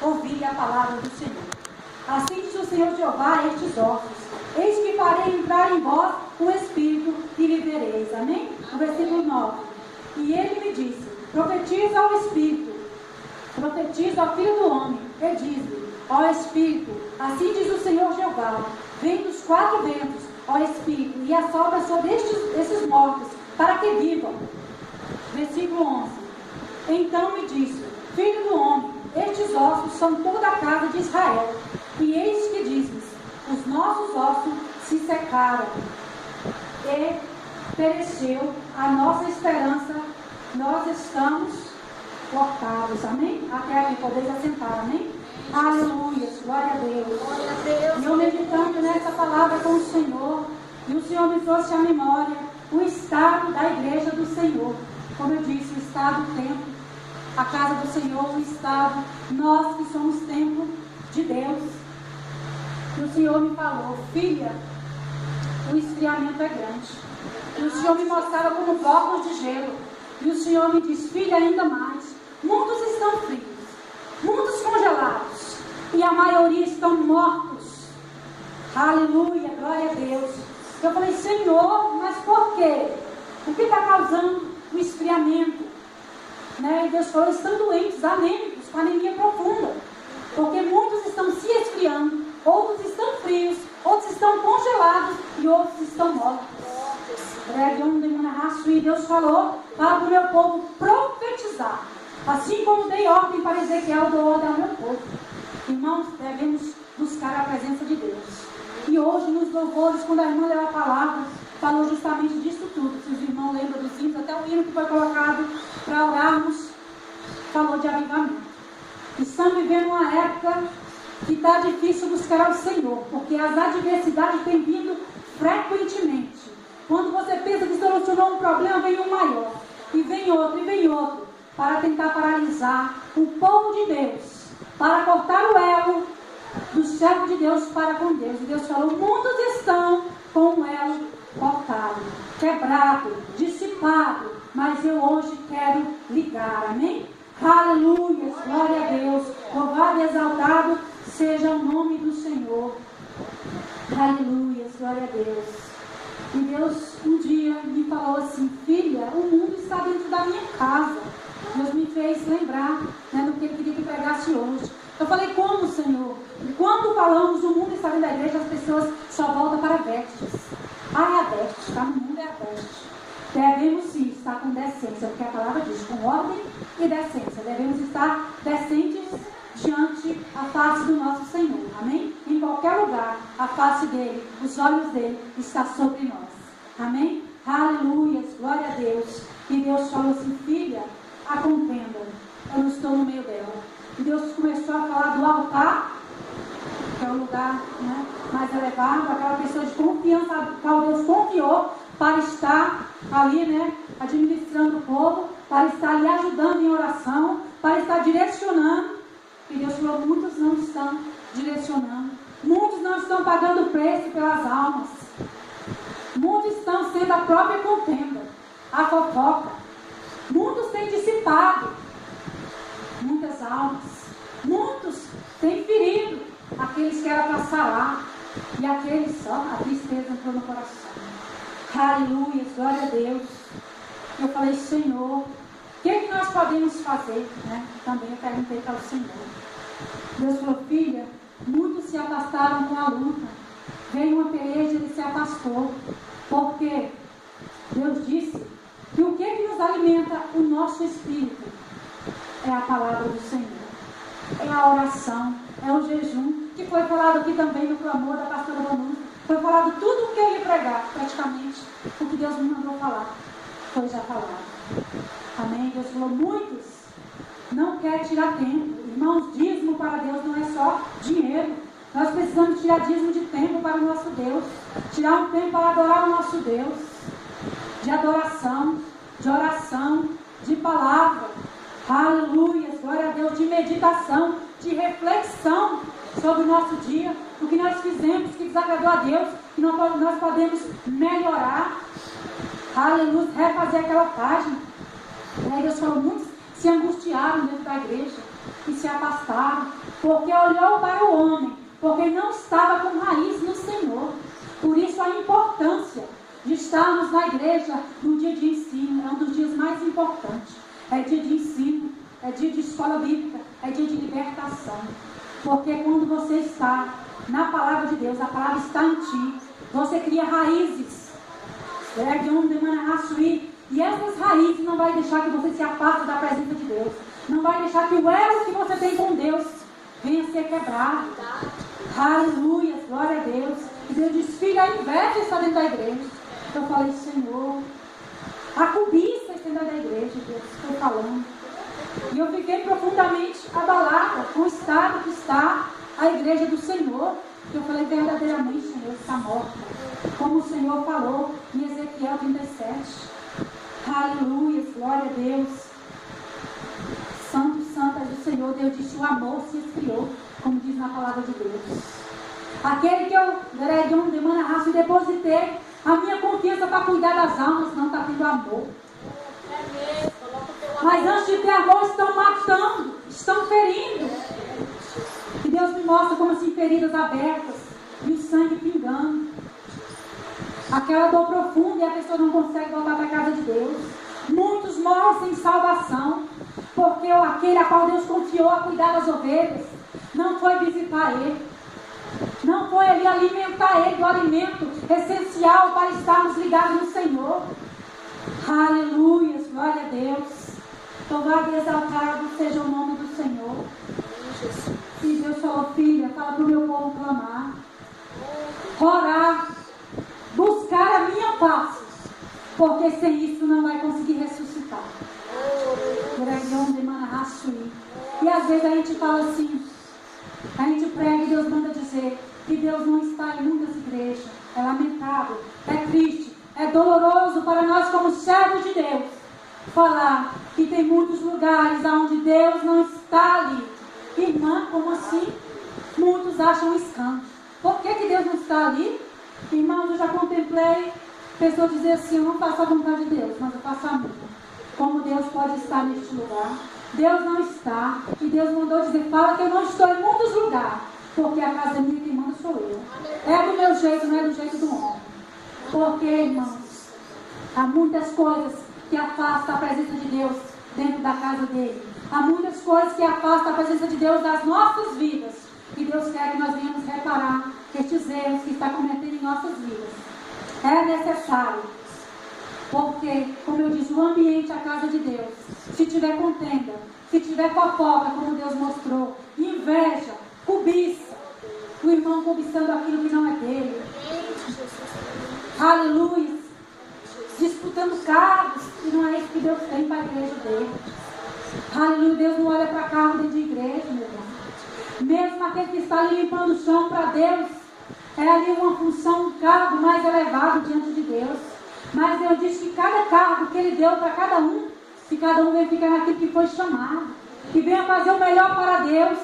ouvirem a palavra do Senhor. Assim diz o Senhor Jeová a estes ossos: eis que farei entrar em vós o Espírito e vivereis. Amém? No versículo 9. E ele me disse: profetiza ao Espírito, profetiza ao Filho do Homem, e diz-lhe: ó Espírito, assim diz o Senhor Jeová, vem dos quatro ventos, ó Espírito, e assopra sobre esses mortos, para que vivam. Versículo 11. Então me disse: filho do homem, estes ossos são toda a casa de Israel. E eis que dizes: os nossos ossos se secaram, e pereceu a nossa esperança, nós estamos cortados. Amém? Até aqui, podeis assentar. Amém? Aleluia, glória a Deus. Glória a Deus. E eu meditando nessa palavra com o Senhor, e o Senhor me trouxe à memória o estado da igreja do Senhor. Como eu disse, o estado do templo, a casa do Senhor, o estado, nós que somos templo de Deus. E o Senhor me falou: filha, o esfriamento é grande. E o Senhor me mostrava como blocos de gelo. E o Senhor me disse: filha, ainda mais, muitos estão frios, muitos congelados, e a maioria estão mortos. Aleluia, glória a Deus. Eu falei: Senhor, mas por quê? O que está causando o esfriamento? E Deus falou: estão doentes, anêmicos, com anemia profunda, porque muitos estão se esfriando, outros estão frios, outros estão congelados e outros estão mortos. E Deus falou para o meu povo profetizar, assim como dei ordem para Ezequiel, dou ordem ao meu povo. Irmãos, devemos buscar a presença de Deus. E hoje nos louvores, quando a irmã leu a palavra, falou justamente disso tudo. Se os irmãos lembram dos hinos, até o hino que foi colocado para orarmos, falou de avivamento. Estamos vivendo uma época que está difícil buscar ao Senhor, porque as adversidades têm vindo frequentemente. Quando você pensa que solucionou um problema, vem um maior, e vem outro, para tentar paralisar o povo de Deus, para cortar o elo do servo de Deus para com Deus. E Deus falou: muitos estão com o elo cortado, quebrado, dissipado, mas eu hoje quero ligar. Amém? Aleluia, glória a Deus. Louvado e exaltado seja o nome do Senhor. Aleluia, glória a Deus. E Deus um dia me falou assim: filha, o mundo está dentro da minha casa. Deus me fez lembrar do que Ele queria que pregasse hoje. Eu falei: como, Senhor? Quando falamos o mundo está dentro da igreja, as pessoas só voltam para vestes. É a veste, está no mundo, é a veste. Devemos sim estar com decência, porque a palavra diz: com ordem e decência. Devemos estar decentes diante a face do nosso Senhor. Amém? Em qualquer lugar, a face dele, os olhos dele está sobre nós. Amém? Aleluia, glória a Deus. E Deus falou assim: filha, a contenda, eu não estou no meio dela. E Deus começou a falar do altar, que é o lugar mais elevado, aquela pessoa de confiança, a qual Deus confiou para estar ali, administrando o povo, para estar ali ajudando em oração, para estar direcionando. E Deus falou: muitos não estão direcionando, muitos não estão pagando o preço pelas almas, muitos estão sendo a própria contenda, a fofoca, muitos têm dissipado muitas almas, muitos têm ferido aqueles que eram para sarar, e aqueles só, a tristeza entrou no coração. Aleluia, glória a Deus. Eu falei: Senhor, o que nós podemos fazer? Também eu perguntei para o Senhor. Deus falou: filha, muitos se afastaram com a luta, veio uma peleja e ele se afastou, porque Deus disse que o que nos alimenta o nosso espírito é a palavra do Senhor, é a oração, é o jejum, que foi falado aqui também no clamor da pastora Vanessa. Foi falado tudo o que eu ia pregar, praticamente o que Deus me mandou falar foi já falado. Amém? Deus falou: muitos não querem tirar tempo. Irmãos, dízimo para Deus não é só dinheiro. Nós precisamos tirar dízimo de tempo para o nosso Deus, tirar um tempo para adorar o nosso Deus, de adoração, de oração, de palavra. Aleluia, glória a Deus, de meditação, de reflexão sobre o nosso dia, o que nós fizemos, que desagradou a Deus, que nós podemos melhorar. Aleluia, refazer aquela página. E aí Deus falou: muitos se angustiaram dentro da igreja. que se afastaram, porque olhou para o homem, porque não estava com raiz no Senhor. Por isso a importância de estarmos na igreja no dia de ensino, é um dos dias mais importantes. É dia de ensino, é dia de escola bíblica, é dia de libertação. Porque quando você está na palavra de Deus, a palavra está em ti, você cria raízes. E essas raízes não vai deixar que você se afaste da presença de Deus. Não vai deixar que o elo que você tem com Deus venha a ser quebrado. Aleluia, glória a Deus. E Deus diz, filha, a inveja está dentro da igreja. Eu falei, Senhor, a cobiça está dentro da igreja, Deus, estou falando. E eu fiquei profundamente abalada com o estado que está a igreja do Senhor. Eu falei, verdadeiramente, Senhor, está morta. Como o Senhor falou em Ezequiel 37. Aleluia, glória a Deus. Santo, santo é o Senhor. Deus disse, o amor se esfriou, como diz na palavra de Deus. Aquele que eu depositei a minha confiança para cuidar das almas, não está tendo amor. Mas antes de ter amor, estão matando, estão ferindo. E Deus me mostra como assim, feridas abertas e o sangue pingando. Aquela dor profunda e a pessoa não consegue voltar para a casa de Deus. Muitos morrem sem salvação, porque aquele a qual Deus confiou a cuidar das ovelhas não foi visitar ele, não foi ali alimentar ele do alimento essencial para estarmos ligados no Senhor. Aleluia, glória a Deus. Louvado e exaltado seja o nome do Senhor. E Deus falou, filha, fala para o meu povo clamar, orar, buscar a minha face, porque sem isso não vai conseguir ressuscitar. E às vezes a gente fala assim, a gente prega e Deus manda dizer que Deus não está em muitas igrejas. É lamentável, é triste, é doloroso para nós como servos de Deus falar que tem muitos lugares onde Deus não está ali. Irmã, como assim? Muitos acham escândalo. Por que Deus não está ali? Irmãos, eu já contemplei pessoas dizer assim, eu não faço a vontade de Deus, mas eu faço a minha. Como Deus pode estar neste lugar? Deus não está. E Deus mandou dizer, fala que eu não estou em muitos lugares, porque a casa é minha, quem manda sou eu. É do meu jeito, não é do jeito do homem. Porque, irmãos, há muitas coisas que afastam a presença de Deus dentro da casa dele. Há muitas coisas que afastam a presença de Deus das nossas vidas. E Deus quer que nós venhamos reparar estes erros que está cometendo em nossas vidas. É necessário. Porque, como eu disse, o ambiente, a casa de Deus, se tiver contenda, se tiver fofoca, como Deus mostrou, inveja, cobiça, o irmão cobiçando aquilo que não é dele. Aleluia. Disputando cargos, que não é isso que Deus tem para a igreja dele. Aleluia. Deus não olha para carro dentro de igreja, meu irmão. Mesmo aquele que está ali limpando o chão para Deus, é ali uma função, um cargo mais elevado diante de Deus. Mas Deus diz que cada cargo que Ele deu para cada um, que cada um venha ficar naquilo que foi chamado, que venha fazer o melhor para Deus.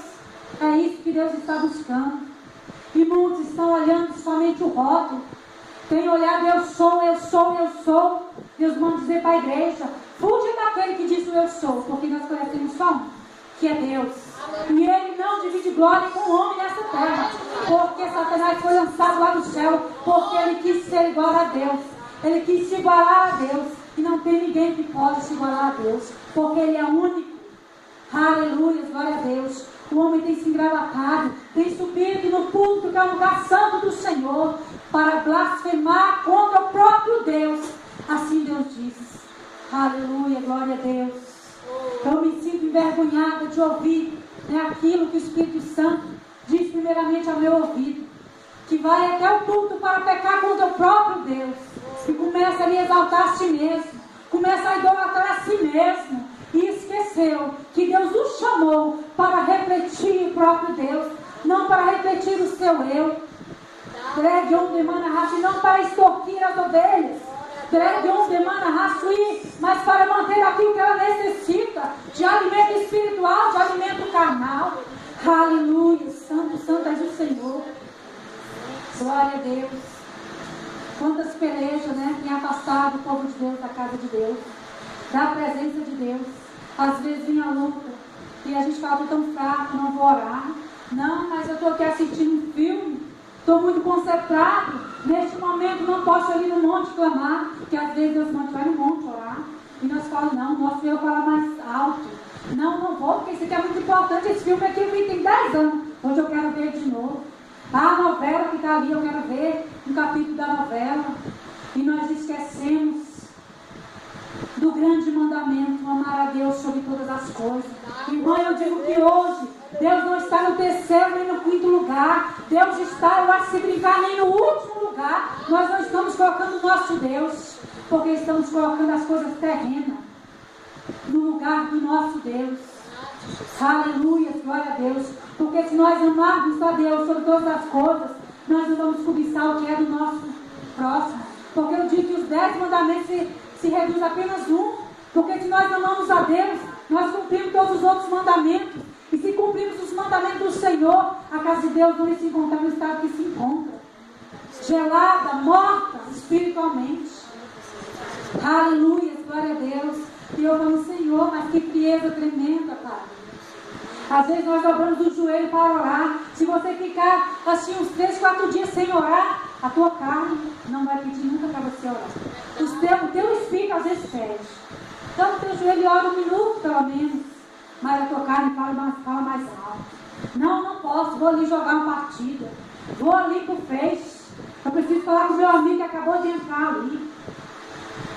É isso que Deus está buscando. E muitos estão olhando somente o rótulo. Tem olhado, eu sou, eu sou, eu sou. Deus manda dizer para a igreja, fuja daquele que diz o eu sou, porque nós conhecemos só um, que é Deus. E Ele não divide glória com o homem nessa terra, porque Satanás foi lançado lá do céu, porque ele quis ser igual a Deus. Ele quis se igualar a Deus, e não tem ninguém que pode se igualar a Deus, porque Ele é único. Aleluia, glória a Deus. O homem tem se engravatado, tem subido no púlpito, que é o lugar santo do Senhor, para blasfemar contra o próprio Deus. Assim Deus diz. Aleluia, glória a Deus. Eu me sinto envergonhada de ouvir aquilo que o Espírito Santo diz primeiramente ao meu ouvido, que vai até o culto para pecar contra o próprio Deus, e começa a lhe exaltar a si mesmo, começa a idolatrar a si mesmo, e esqueceu que Deus o chamou para refletir o próprio Deus, não para refletir o seu eu. Não para extorquir as ovelhas, mas para manter aquilo que ela necessita, de alimento espiritual, de alimento carnal. Aleluia, santo, santo és o Senhor. Glória a Deus. Quantas pelejas, tem afastado o povo de Deus da casa de Deus, da presença de Deus. Às vezes vem a luta, E a gente fala, estou tão fraco, não vou orar. Não, mas eu estou aqui assistindo um filme, estou muito concentrado. Neste momento não posso ir no monte clamar, porque às vezes Deus manda vai no monte orar. E nós falamos, não, nosso Deus fala mais alto. Não vou, porque isso aqui é muito importante. Esse filme aqui eu vi tem 10 anos. Hoje eu quero ver de novo. A novela que está ali, eu quero ver um capítulo da novela. E nós esquecemos do grande mandamento, amar a Deus sobre todas as coisas. Irmã, eu digo que hoje Deus não está no terceiro nem no quinto lugar. Deus está, eu acho, se brincar, nem no último lugar. Nós não estamos colocando o nosso Deus, porque estamos colocando as coisas terrenas no lugar do nosso Deus. Aleluia, glória a Deus. Porque se nós amarmos a Deus sobre todas as coisas, nós não vamos cobiçar o que é do nosso próximo. Porque eu digo que os 10 mandamentos se reduz apenas um. Porque se nós amamos a Deus, nós cumprimos todos os outros mandamentos. E se cumprimos os mandamentos do Senhor, a casa de Deus não se encontra no estado que se encontra. Gelada, morta espiritualmente. Aleluia, glória a Deus. E eu falo, Senhor, mas que frieza tremenda, Pai. Às vezes nós dobramos o joelho para orar. Se você ficar assim uns 3, 4 dias sem orar, a tua carne não vai pedir nunca para você orar. O teu espírito às vezes pede. Então o teu joelho ora 1 minuto pelo menos, mas a tua carne fala mais alto. Não posso, vou ali jogar uma partida. Vou ali pro Face. Eu preciso falar com o meu amigo que acabou de entrar ali.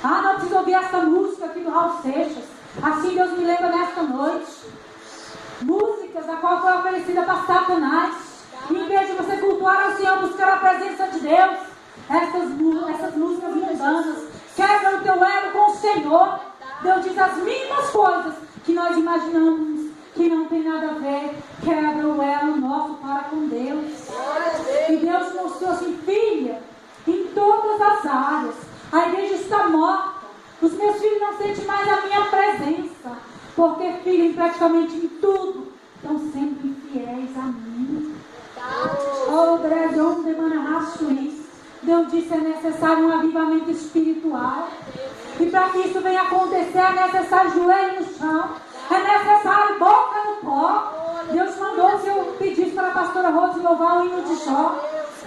Não preciso ouvir essa música aqui do Raul Seixas. Assim Deus me lembra nesta noite. Músicas a qual foi oferecida para Satanás. Em vez de você cultuar ao Senhor, buscar a presença de Deus, essas músicas mundanas quebram o teu elo com o Senhor. Deus diz as mínimas coisas que nós imaginamos que não tem nada a ver, quebra o elo nosso para com Deus. E Deus mostrou assim, filha, em todas as áreas, a igreja está morta. Os meus filhos não sentem mais a minha presença, porque, filho, praticamente em tudo, estão sendo infiéis a mim. Deus disse que é necessário um avivamento espiritual. E para que isso venha acontecer, é necessário joelho no chão, é necessário boca no pó. Deus mandou que eu pedisse para a pastora Rose louvar o hino de Jó,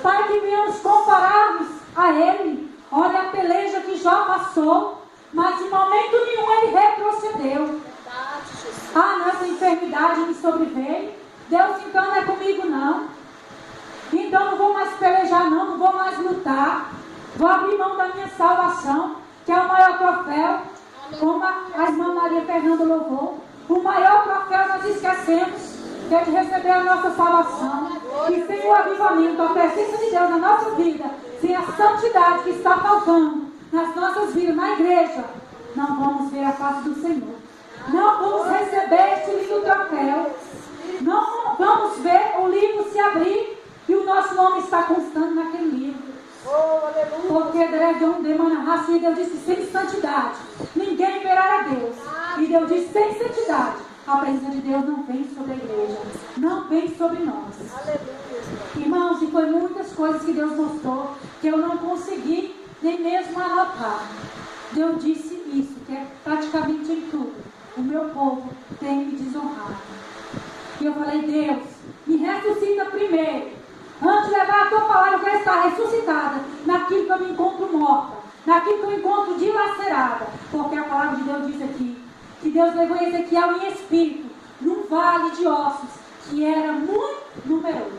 para que venhamos comparar-nos a ele. Olha a peleja que Jó passou, mas em momento nenhum ele retrocedeu. Nessa enfermidade me sobreveio. Deus então não é comigo não. Então não vou mais pelejar não vou mais lutar. Vou abrir mão da minha salvação, que é o maior troféu, como a irmã Maria Fernanda louvou. O maior troféu nós esquecemos, que é de receber a nossa salvação. E sem o avivamento, a presença de Deus na nossa vida, sem a santidade que está faltando nas nossas vidas, na igreja, não vamos ver a face do Senhor. Não vamos receber este lindo troféu. Não vamos ver o livro se abrir e o nosso nome está constando naquele livro. Porque Deus disse sem santidade ninguém verá a Deus. E Deus disse sem santidade a presença de Deus não vem sobre a igreja, não vem sobre nós. Irmãos, e foi muitas coisas que Deus mostrou que eu não consegui nem mesmo anotar. Deus disse isso, que é praticamente em tudo. O meu povo tem me desonrado. E eu falei, Deus, me ressuscita primeiro. Antes de levar a tua palavra, eu quero estar ressuscitada naquilo que eu me encontro morta, naquilo que eu encontro dilacerada. Porque a palavra de Deus diz aqui, que Deus levou Ezequiel em espírito, num vale de ossos, que era muito numeroso,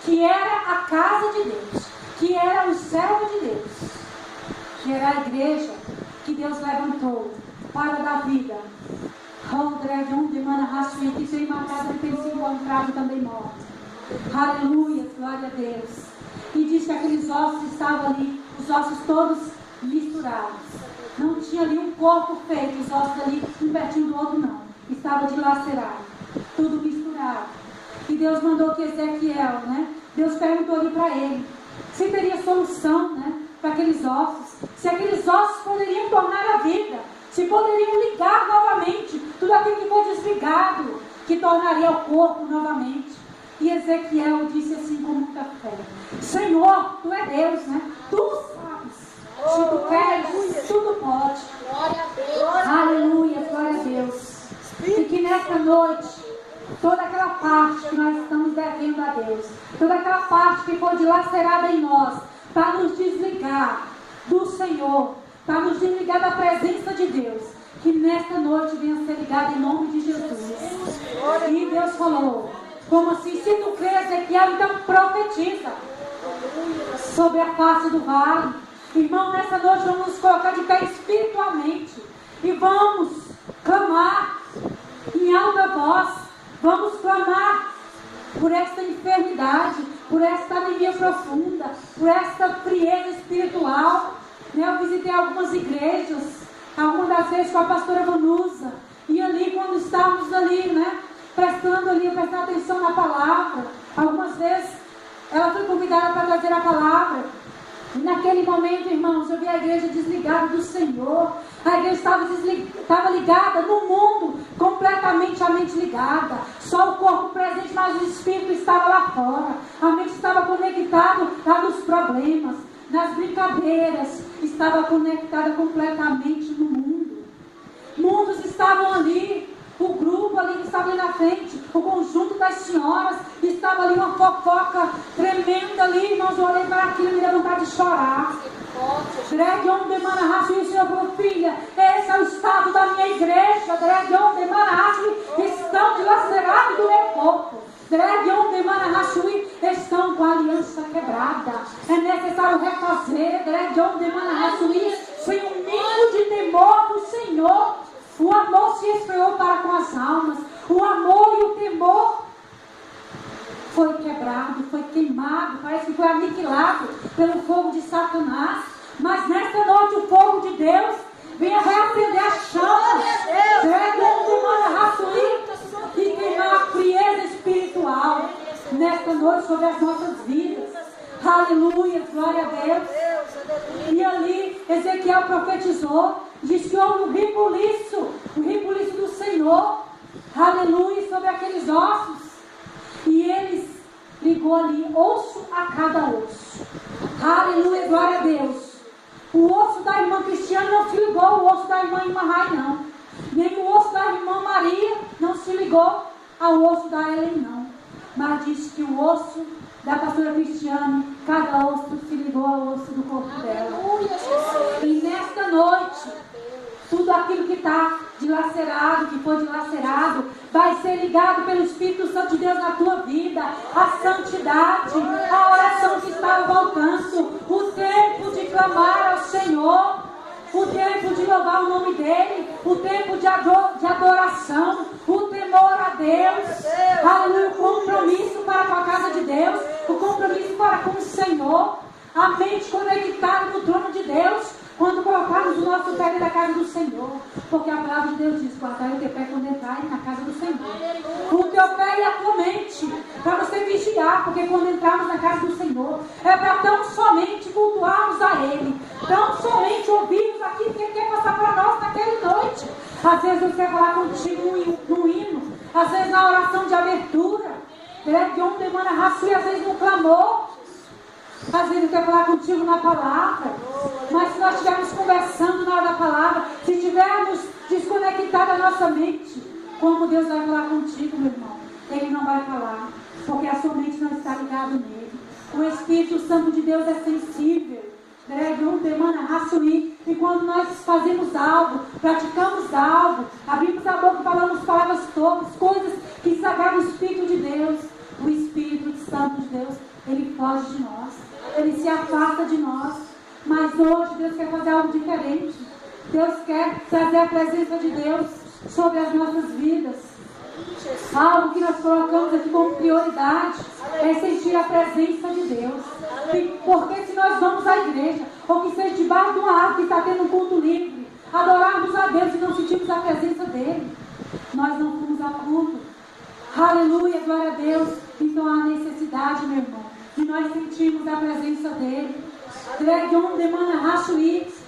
que era a casa de Deus, que era o servo de Deus, que era a igreja que Deus levantou para dar vida. Que sem matada tem se encontrado também morto. Aleluia, glória a Deus. E diz que aqueles ossos estavam ali, os ossos todos misturados. Não tinha ali um corpo feito, os ossos ali um pertinho do outro não. Estava dilacerado, tudo misturado. E Deus mandou que Ezequiel, Deus perguntou ali para ele se teria solução, para aqueles ossos. Se aqueles ossos poderiam tornar a vida, se poderiam ligar novamente tudo aquilo que foi desligado, que tornaria o corpo novamente. E Ezequiel disse assim com muita fé: Senhor, tu é Deus, Tu sabes. Se tu queres, tudo pode. Glória a Deus. Aleluia, glória a Deus. E que nesta noite toda aquela parte que nós estamos devendo a Deus, toda aquela parte que foi dilacerada em nós, para nos desligar do Senhor, para nos desligar da presença de Deus, que nesta noite venha ser ligado em nome de Jesus. E Deus falou, como assim, se tu crês, Ezequiel, então profetiza sobre a face do vale. Irmão, nessa noite vamos nos colocar de pé espiritualmente e vamos clamar em alta voz, vamos clamar por esta enfermidade, por esta anemia profunda, por esta frieza espiritual. Eu visitei algumas igrejas, algumas das vezes com a pastora Vanusa, e ali quando estávamos ali, prestando atenção na palavra, algumas vezes ela foi convidada para trazer a palavra. E naquele momento, irmãos, eu vi a igreja desligada do Senhor. A igreja estava ligada no mundo, completamente a mente ligada. Só o corpo presente, mas o espírito estava lá fora. A mente estava conectada lá nos problemas, nas brincadeiras. Estava conectada completamente no mundo. Mundos estavam ali. O grupo ali que estava ali na frente, o conjunto das senhoras, estava ali uma fofoca tremenda ali, irmãos, eu olhei para aquilo e me deu vontade de chorar. Dregon de Manahashi, o Senhor falou, filha, esse é o estado da minha igreja. Dregon de Manahashi, estão dilacerados do meu corpo. Dregon de Manahashi, estão com a aliança quebrada. É necessário refazer. Dregon de Manahashi, sem um mínimo de temor do Senhor. O amor se esfriou para com as almas. O amor e o temor foi quebrado, foi queimado, parece que foi aniquilado pelo fogo de Satanás. Mas nesta noite o fogo de Deus venha reacender as chamas, e queimar a frieza espiritual nesta noite sobre as nossas vidas. Aleluia, glória a Deus. E ali Ezequiel profetizou, diz que houve um rebuliço do Senhor, aleluia, sobre aqueles ossos. E eles ligou ali osso a cada osso. Aleluia, glória a Deus. O osso da irmã Cristiana não se ligou ao osso da irmã Imarrai, não. Nem o osso da irmã Maria não se ligou ao osso da Helen, não. Mas diz que o osso da pastora Cristiane, cada osso se ligou ao osso do corpo dela. E nesta noite, tudo aquilo que está dilacerado, que foi dilacerado, vai ser ligado pelo Espírito Santo de Deus na tua vida. A santidade, a oração que estava voltando, o tempo de clamar ao Senhor, o tempo de louvar o nome dEle, o tempo de adoração, o temor a Deus, aleluia, o compromisso para com a casa de Deus, o compromisso para com o Senhor, a mente conectada no trono de Deus, quando colocarmos o nosso pé na casa do Senhor, porque a palavra de Deus diz, guardai o teu pé quando entrarem na casa do Senhor. O teu pé e a tua mente, para você vigiar, porque quando entrarmos na casa do Senhor, é para tão somente cultuarmos a Ele, tão somente ouvirmos aquilo que Ele quer passar para nós naquela noite. Às vezes Deus quer falar contigo no hino, às vezes na oração de abertura, às vezes no clamor, às vezes Ele quer falar contigo na palavra. Mas se nós estivermos conversando na hora da palavra, se estivermos desconectados da nossa mente, como Deus vai falar contigo, meu irmão? Ele não vai falar, porque a sua mente não está ligada nele. O Espírito Santo de Deus é sensível. E quando nós fazemos algo, praticamos algo, abrimos a boca e falamos palavras todas, coisas que sagraram o Espírito de Deus, o Espírito Santo de Deus, ele foge de nós, ele se afasta de nós. Mas hoje Deus quer fazer algo diferente. Deus quer trazer a presença de Deus sobre as nossas vidas. Algo que nós colocamos aqui como prioridade é sentir a presença de Deus. Porque se nós vamos à igreja, ou que seja debaixo de uma árvore que está tendo um culto livre, adorarmos a Deus e não sentimos a presença dEle, nós não fomos a culto. Aleluia, glória a Deus. Então há necessidade, meu irmão, de nós sentirmos a presença dEle.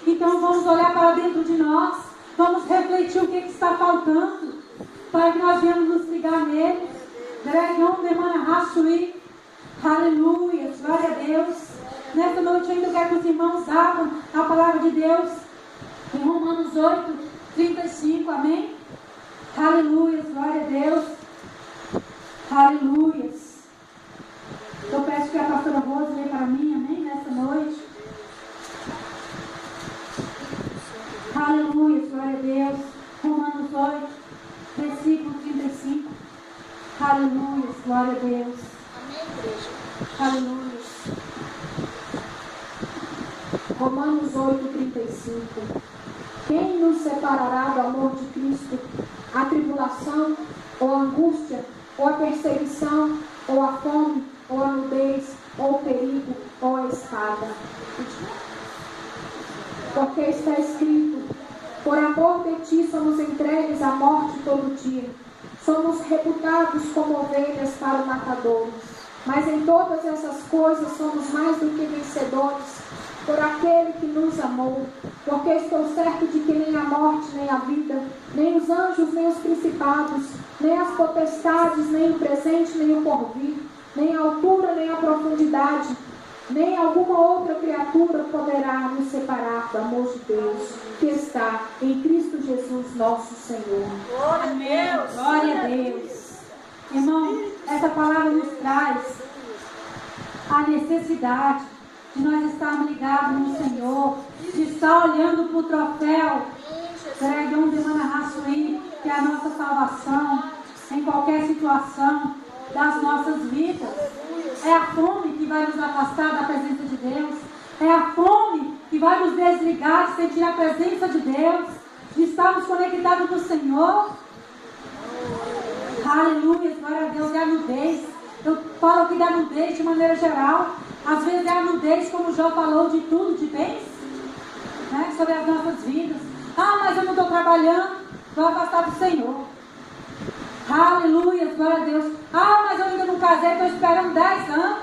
Então vamos olhar para dentro de nós, vamos refletir o que está faltando, para que nós venhamos nos ligar nele. Aleluia, glória a Deus. Nesta noite eu ainda quero que os irmãos abram a palavra de Deus em Romanos 8, 35, amém? Aleluia, glória a Deus. Aleluias. Eu peço que a pastora Rose leia para mim, amém, nessa noite. Aleluia, glória a Deus. Romanos 8, versículo 35. Aleluia, glória a Deus. Amém, igreja. Aleluia. Romanos 8, 35. Quem nos separará do amor de Cristo? A tribulação, ou a angústia, ou a perseguição, ou a fome, ou a nudez, ou o perigo, ou a espada. Porque está escrito: por amor de ti somos entregues à morte todo dia. Somos reputados como ovelhas para o matador. Mas em todas essas coisas somos mais do que vencedores por aquele que nos amou. Porque estou certo de que nem a morte, nem a vida, nem os anjos, nem os principados, nem as potestades, nem o presente, nem o porvir, nem a altura, nem a profundidade, nem alguma outra criatura poderá nos separar do amor de Deus que está em Cristo Jesus nosso Senhor. Glória a Deus. Glória a Deus. Irmão, essa palavra nos traz a necessidade de nós estarmos ligados no Senhor, de estar olhando para o troféu, Dragão de Manahassuí, que é a nossa salvação, em qualquer situação das nossas vidas. É a fome que vai nos afastar da presença de Deus. É a fome que vai nos desligar de sentir a presença de Deus, de estarmos conectados com o Senhor. Aleluia, glória a Deus. É a nudez. Eu falo aqui da nudez de maneira geral. Às vezes é a nudez, como o Jó falou, de tudo, de bens, né, sobre as nossas vidas. Ah, mas eu não estou trabalhando, vou afastar do Senhor. Aleluia, glória a Deus. Ah, mas eu ainda não casei, estou esperando 10 anos.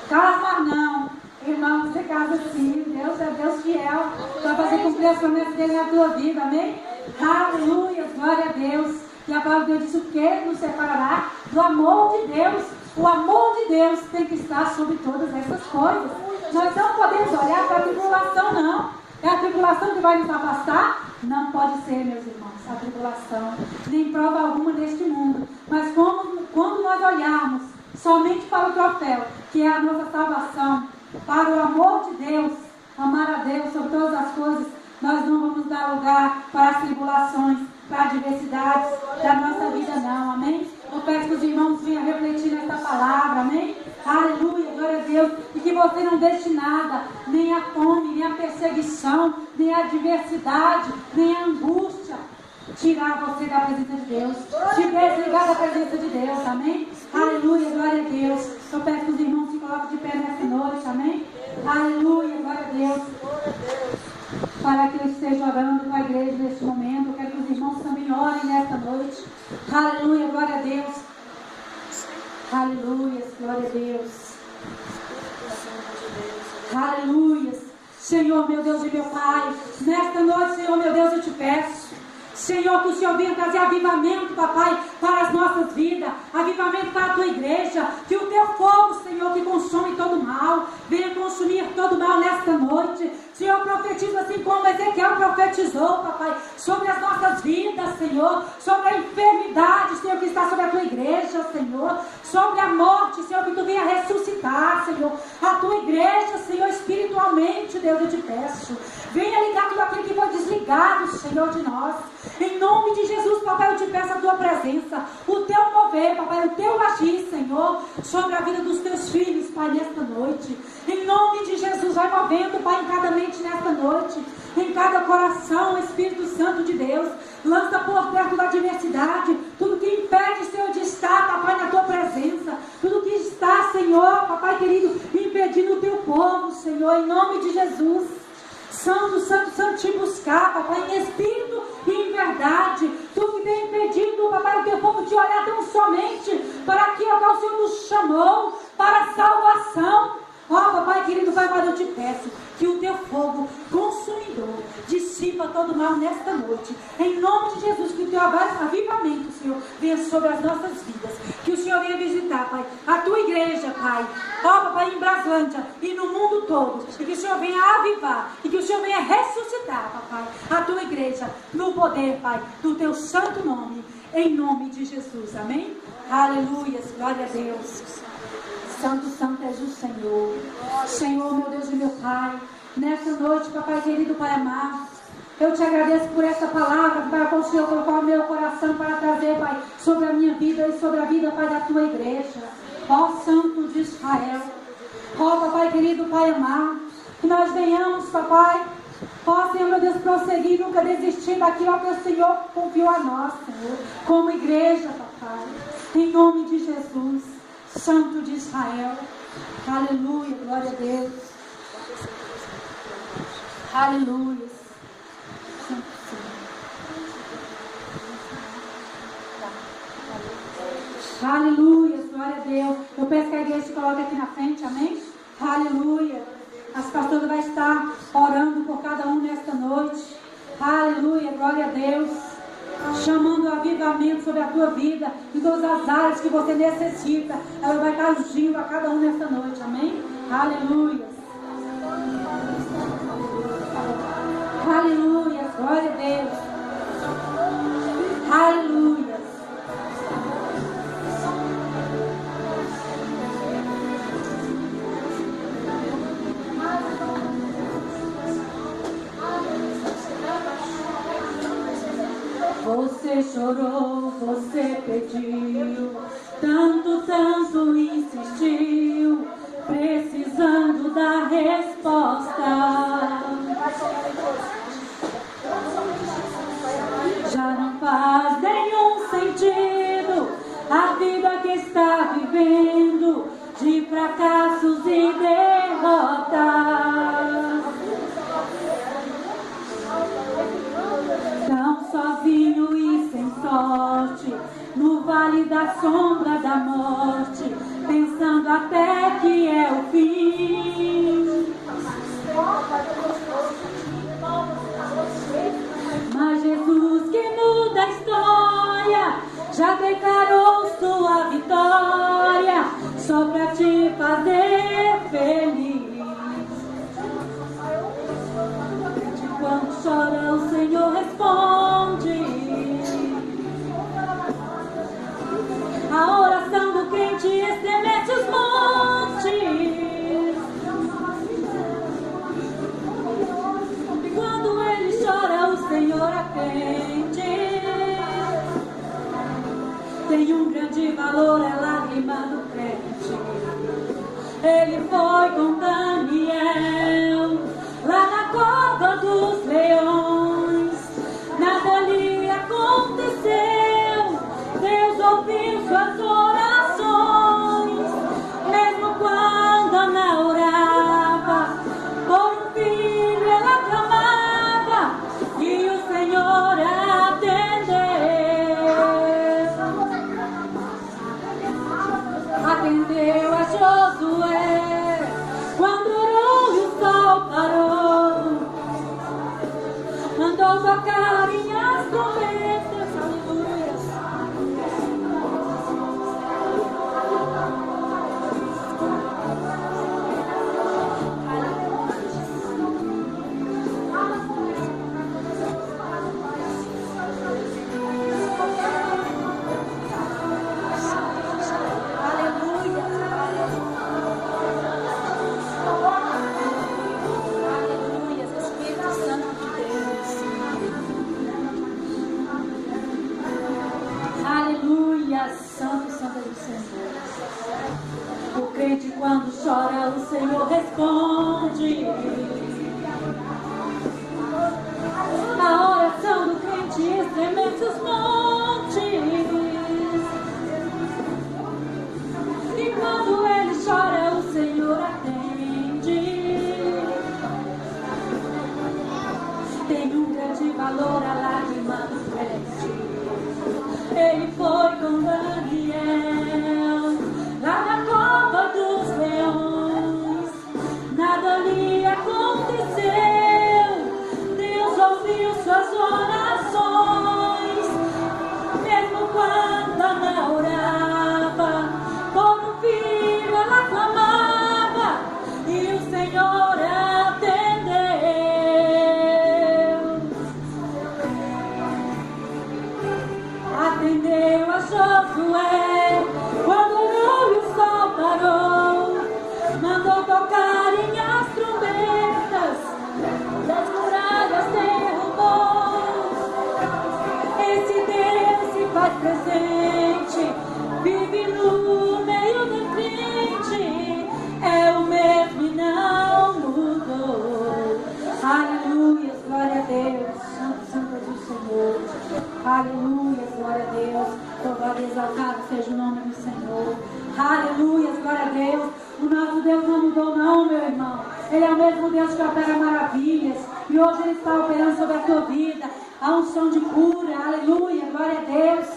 Casa, mas não. Irmão, você casa sim. Deus é Deus fiel para fazer cumprir as promessas dele na tua vida, amém? Aleluia, glória a Deus. E a palavra de Deus diz: o que nos separará do amor de Deus? O amor de Deus tem que estar sobre todas essas coisas. Nós não podemos olhar para a tribulação, não. É a tribulação que vai nos afastar? Não pode ser, meus irmãos, a tribulação, nem prova alguma neste mundo. Mas quando nós olharmos somente para o troféu, que é a nossa salvação, para o amor de Deus, amar a Deus sobre todas as coisas, nós não vamos dar lugar para as tribulações, para as adversidades da nossa vida, não, amém? Eu peço que os irmãos venham refletir nessa palavra, amém? Aleluia, glória a Deus. E que você não deixe nada, nem a fome, nem a perseguição, nem a adversidade, nem a angústia, tirar você da presença de Deus, te desligar da presença de Deus, amém? Aleluia, glória a Deus. Eu peço que os irmãos se coloquem de pé nessa noite, amém? Aleluia, glória a Deus. Para que eu esteja orando com a igreja neste momento, eu quero que os irmãos também orem nesta noite. Aleluia, glória a Deus. Aleluia, glória a Deus. Aleluia. Senhor, meu Deus e meu Pai, nesta noite, Senhor, meu Deus, eu te peço, Senhor, que o Senhor venha trazer avivamento, papai, para as nossas vidas, avivamento para a tua igreja, que o teu fogo, Senhor, que consome todo mal, venha consumir todo mal nesta noite. Senhor, profetiza assim como Ezequiel profetizou, papai, sobre as nossas vidas, Senhor, sobre a enfermidade, Senhor, que está sobre a tua igreja, Senhor, sobre a morte, Senhor, que tu venha ressuscitar, Senhor, a tua igreja, Senhor, espiritualmente, Deus, eu te peço, venha ligar tudo aquilo que foi desligado, Senhor, de nós. Em nome de Jesus, papai, eu te peço a tua presença, o teu mover, papai, o teu agir, Senhor, sobre a vida dos teus filhos, Pai, nesta noite. Em nome de Jesus, vai movendo, Pai, em cada mente nesta noite, em cada coração, Espírito Santo de Deus. Lança por perto da adversidade, tudo que impede, Senhor, de estar, papai, na tua presença. Tudo que está, Senhor, papai querido, impedindo o teu povo, Senhor, em nome de Jesus. Santo, santo, santo, te buscar, papai, em espírito e em verdade. Tu que tem impedido, papai, o teu povo te olhar tão somente para aquilo que o Senhor nos chamou, para a salvação. Ó, papai querido, Pai amado, eu te peço que o teu fogo consumidor dissipa todo mal nesta noite. Em nome de Jesus, que o teu avivamento, Senhor, venha sobre as nossas vidas. Que o Senhor venha visitar, Pai, a tua igreja, Pai. Ó, papai, em Braslândia e no mundo todo. E que o Senhor venha avivar. E que o Senhor venha ressuscitar, papai, a tua igreja no poder, Pai, do teu santo nome. Em nome de Jesus. Amém? Aleluia, glória a Deus. Santo, santo és o Senhor. Senhor, meu Deus e meu Pai, nessa noite, papai querido, Pai amado, eu te agradeço por essa palavra, Pai, que o Senhor colocou no meu coração para trazer, Pai, sobre a minha vida e sobre a vida, Pai, da tua igreja. Ó Santo de Israel, ó papai querido, Pai amado, que nós venhamos, papai, ó Senhor, meu Deus, prosseguir, nunca desistir daquilo que o Senhor confiou a nós, Senhor, como igreja, papai, em nome de Jesus, Santo de Israel. Aleluia, glória a Deus. Aleluia. Aleluia, glória a Deus. Eu peço que a igreja se coloque aqui na frente, amém? Aleluia. As pastoras vão estar orando por cada um nesta noite. Aleluia, glória a Deus. Chamando o avivamento sobre a tua vida, em todas as áreas que você necessita. Ela vai estar ungindo a cada um nesta noite, amém? Aleluia. Aleluia, glória a Deus. Aleluia. Você chorou, você pediu, tanto insistiu, precisando da resposta. Já não faz nenhum sentido a vida que está vivendo, de fracassos e derrotas. Tão sozinho e sem sorte, no vale da sombra da morte, pensando até que é o fim. Mas Jesus, que muda a história, já declarou sua vitória, só pra te fazer feliz. Quando chora, o Senhor responde. A oração do crente estremece os montes. Quando ele chora, o Senhor atende. Tem um grande valor, é lágrima do crente. Ele foi com Daniel lá na cova dos leões. Nada lhe aconteceu. Deus ouviu suas orações. Mesmo quando Ana orava por um filho, ela clamava e o Senhor atendeu. Atendeu a Josué quando orou e o sol parou. Mandou tocar as trombetas. Aleluia. Santo, santo é o Senhor. O crente quando chora, o Senhor responde. A oração do crente estremece os montes. E quando ele chora, o Senhor atende. Tem um grande valor a lágrima do crente. Ele foi com Daniel lá na cova dos leões. Nada lhe aconteceu. Deus ouviu suas orações. Mesmo quando Ana orava por um filho, ela clamava e o Senhor atendeu. Atendeu a Josué Exaltado seja o nome do Senhor. Aleluia, glória a Deus. O nosso Deus não mudou não, meu irmão. Ele é o mesmo Deus que opera maravilhas. E hoje Ele está operando sobre a tua vida. A unção de cura, aleluia, glória a Deus.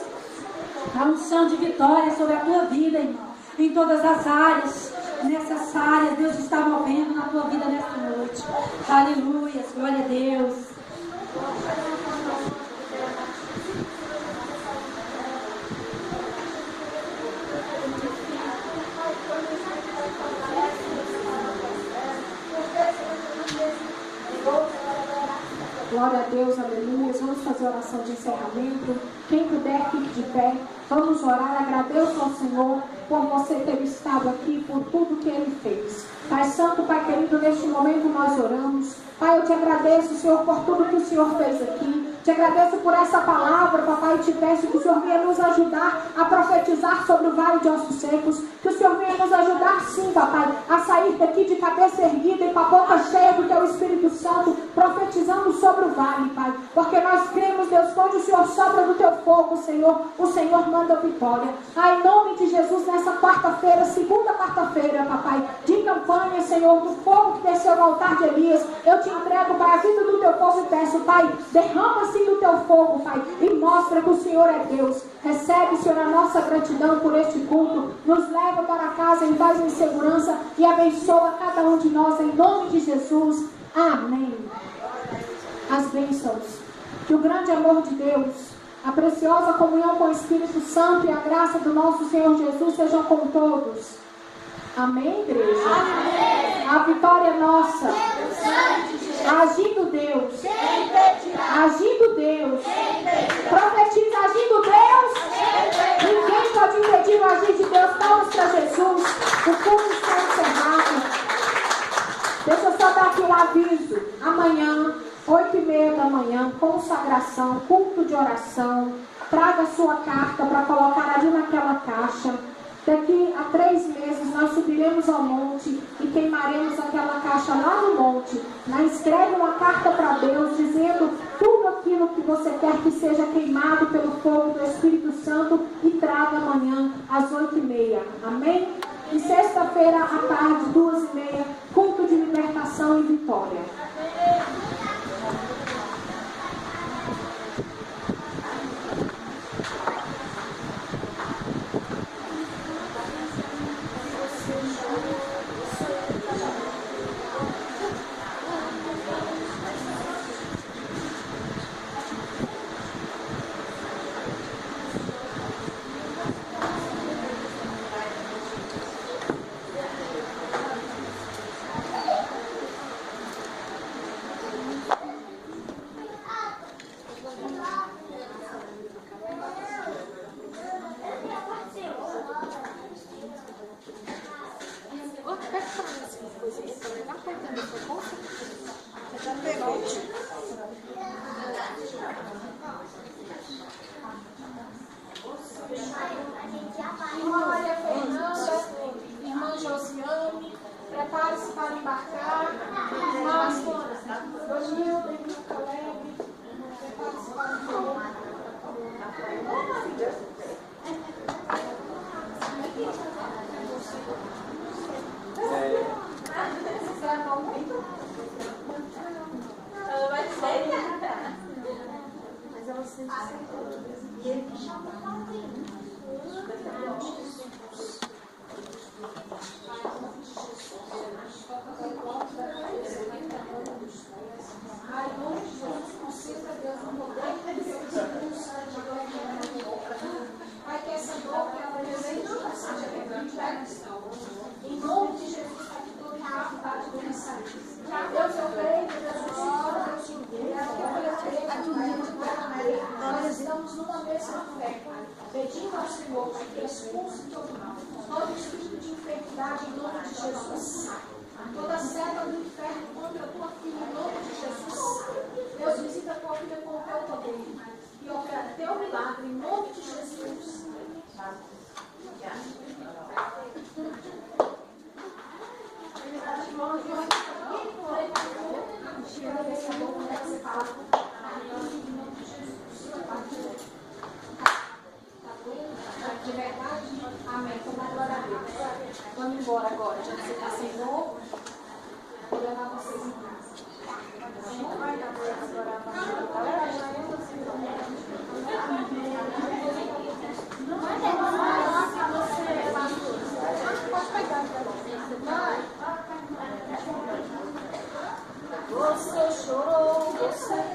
A unção de vitória sobre a tua vida, irmão. Em todas as áreas. Nessas áreas, Deus está movendo na tua vida nesta noite. Aleluia, glória a Deus. Glória a Deus, aleluia. Vamos fazer oração de encerramento. Quem puder, fique de pé. Vamos orar. Agradeço ao Senhor por você ter estado aqui, por tudo que Ele fez. Pai Santo, Pai querido, neste momento nós oramos. Pai, eu te agradeço, Senhor, por tudo que o Senhor fez aqui. Te agradeço por essa palavra, papai, e te peço que o Senhor venha nos ajudar a profetizar sobre o vale de ossos secos. Que o Senhor venha nos ajudar, sim, papai, a sair daqui de cabeça erguida e com a boca cheia do Teu Espírito Santo, profetizando sobre o vale, Pai. Porque nós cremos, Deus, quando o Senhor sopra do Teu fogo, Senhor, o Senhor manda vitória. Em nome de Jesus, nessa quarta-feira, segunda quarta-feira, papai, de campanha, Senhor, do fogo que desceu no altar de Elias, eu te entrego, Pai, a vida do Teu povo e peço, Pai, derrama-se do Teu fogo, Pai, e mostra que o Senhor é Deus. Recebe, Senhor, a nossa gratidão por este culto. Nos leva para casa em paz e em segurança e abençoa cada um de nós em nome de Jesus. Amém. As bênçãos. Que o grande amor de Deus, a preciosa comunhão com o Espírito Santo e a graça do nosso Senhor Jesus sejam com todos. Amém, igreja? Amém. A vitória é nossa. Agindo Deus. Agindo Deus. Profetiza agindo Deus. Ninguém pode impedir o agir de Deus. Palmas para Jesus. O culto está encerrado. Deixa eu só dar aqui um aviso. Amanhã, 8h30 da manhã, consagração, culto de oração. Traga a sua carta para colocar ali naquela caixa. Daqui a 3 meses nós subiremos ao monte e queimaremos aquela caixa lá no monte. Escreve uma carta para Deus dizendo tudo aquilo que você quer que seja queimado pelo fogo do Espírito Santo e traga amanhã às 8h30. Amém? E sexta-feira à tarde, 2h30, culto de libertação e vitória. Irmã Maria Fernanda, irmã Josiane, prepare-se para embarcar. Irmãs Donilda, irmã Caleb, prepare-se para embarcar. Ela vai ser. Mas ela sente e ele me chama para Ai, nome de Jesus, concentra Deus no poder do sangue, Pai, que essa dor que ela deseja seja repreendida. Em nome de Jesus, Pai, que toda enfermidade do sair. Deus, eu creio que Jesus ora, Deus, nós estamos numa mesma fé, Pai, pedindo ao Senhor que expulse todo mal, todo espírito de enfermidade em nome de Jesus. Toda seta do inferno contra a tua filha, em nome de Jesus. Deus, visita a tua filha com o teu poder e opera teu milagre, em nome de Jesus. Tá bom? chorou, você